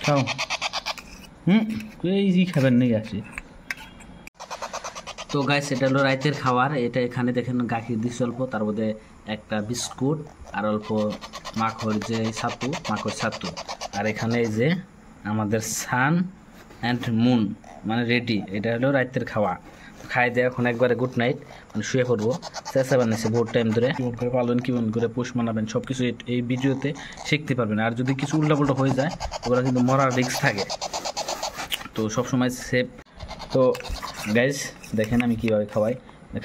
খাও। এই খাবেন নেই আসে। তো গাইস এটা হলো রাতের খাবার। এটা এখানে দেখেন গাখীর দিচ্ছে অল্প, তার মধ্যে একটা বিস্কুট আর অল্প মাখর যে ছাতু, মাখর ছাতু। আর এখানে এই যে আমাদের সান অ্যান্ড মুন মানে রেডি। এটা হলো রাতের খাওয়া। খাই দিয়ে এখন একবারে গুড নাইট, মানে শুয়ে পড়বো। চেষ্টা বানিয়েছে বহুত টাইম ধরে, কেমন করে পালবেন, কেমন করে পোষ মানাবেন, সব কিছু এই ভিডিওতে শিখতে পারবেন। আর যদি কিছু উল্টাপাল্টা হয়ে যায় ওগুলো কিন্তু মরার রিস্ক থাকে, তো সবসময় সেফ। তো গাইজ দেখেন আমি কীভাবে খাওয়াই,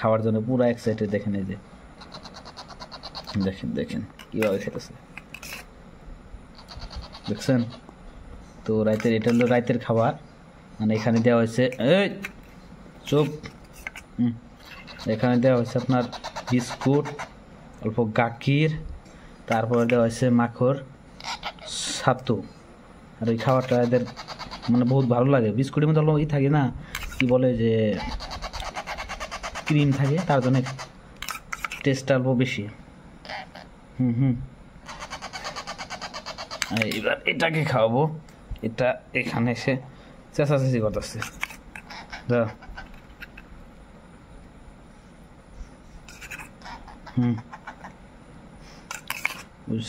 খাওয়ার জন্য পুরো এক্সাইটেড। দেখেন এই যে দেখেন দেখেন কীভাবে খেতেছে, দেখছেন? তো রাতের এটা হলো রাতের খাবার, মানে এখানে দেওয়া হয়েছে এই চুপ, এখানে দেওয়া হয়েছে আপনার বিস্কুট, অল্প গাখীর, তারপরে দেওয়া হয়েছে মাখর ছাতু। আর ওই খাবারটা এদের মানে বহুত ভালো লাগে। বিস্কুটের মধ্যে অল্প ই থাকে না, কি বলে যে ক্রিম থাকে, তার জন্য টেস্টটা অল্প বেশি। এবার এটাকে খাওয়াবো। এটা এখানে এসে চেঁচাচেঁচি করতেছে।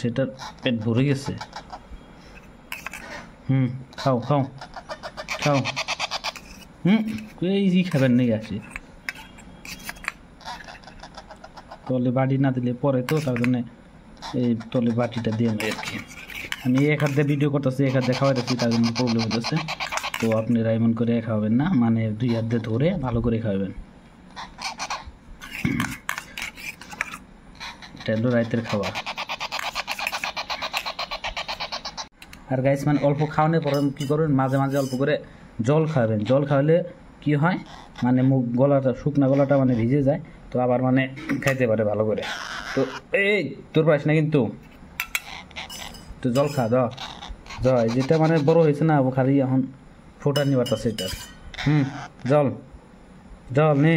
সেটার পেট ভরে গেছে। খাও খাও খাও। এই খাবেন নেই আসে। তলে বাটি না দিলে পরে, তো তার জন্য এই তলে বাটিটা দিয়ে আর কি। আমি এক হাত দিয়ে ভিডিও করতেছি, এক হাত দিয়ে খাওয়াইতেছি, তার জন্য প্রবলেম হতেছে। তো আপনারা এমন করে খাওয়াবেন না, মানে দুই হাত দিয়ে ধরে ভালো করে খাওয়াবেন। এটা হলো রাতের খাবার। আর গাইস মানে অল্প খাওয়ানোর পর কী করবেন, মাঝে মাঝে অল্প করে জল খাওয়াবেন। জল খাওয়ালে কি হয়, মানে মুখ গলাটা, শুকনা গলাটা মানে ভিজে যায়, তো আবার মানে খাইতে পারে ভালো করে। তো এই তোর পারিস না কিন্তু, তো জল খা জয়, যেটা মানে বড় হয়েছে না ও খালি এখন ফোটা নিয়ে বাড়তেছে এটা। জল জল নে,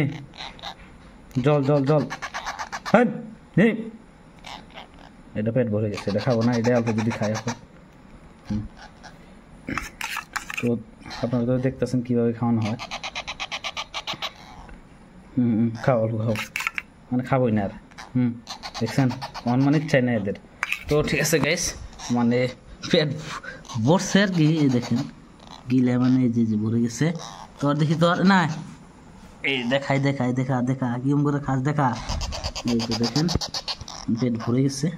জল জল জল। হ্যাঁ এটা পেট ভরে গেছে, এটা খাবো না। এটা অল্প যদি খাই এখন। তো আপনারা তো দেখতেছেন কীভাবে খাওয়ানো হয়। খাও অল্প খাও, মানে খাবোই না আর। দেখছেন মানে ইচ্ছাই না এদের। তো ঠিক আছে গাইস, মানে পেট ভরছে আর কি। দেখেন গিলে মানে এই যে ভরে গেছে। তো আর দেখি তো আর না, এই দেখাই দেখাই দেখা দেখা কিরম করে খাস দেখা। এই তো দেখেন পেট ভরে গেছে।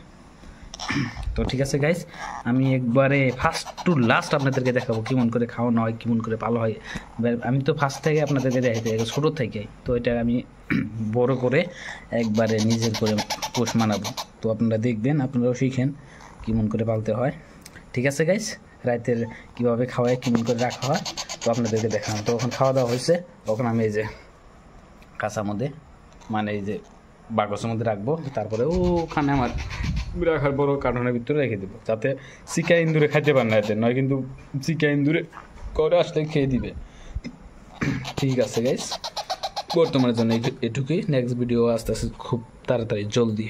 তো ঠিক আছে গাইস, আমি একবারে ফার্স্ট টু লাস্ট আপনাদেরকে দেখাবো কেমন করে খাওয়ানো হয়, কেমন করে ভালো হয়। আমি তো ফার্স্ট থেকে আপনাদেরকে দেখাইতে ছোটো থেকে, তো এটা আমি বড় করে একবারে নিজের করে পোষ মানাবো। তো আপনারা দেখবেন, আপনারাও শিখেন কেমন করে পালতে হয়। ঠিক আছে গাইস, রাতের কীভাবে খাওয়ায়, কেমন করে রাখা হয়, তো আপনাদেরকে দেখালাম। তো ওখানে খাওয়া দাওয়া হয়েছে, তখন আমি এই যে কাঁচার মধ্যে, মানে এই যে বাকসের মধ্যে রাখবো। তারপরে ওখানে আমার রাখার বড় কার্টনের ভিতরে রেখে দেবো, যাতে চিকা ইন্দুরে খাইতে পারে না, এতে নয় কিন্তু চিকা ইন্দুরে করে আসলে খেয়ে দিবে। ঠিক আছে গাইস, বর্তমানের জন্য এটুকুই। নেক্সট ভিডিও আসতে আসতে খুব তাড়াতাড়ি জলদি।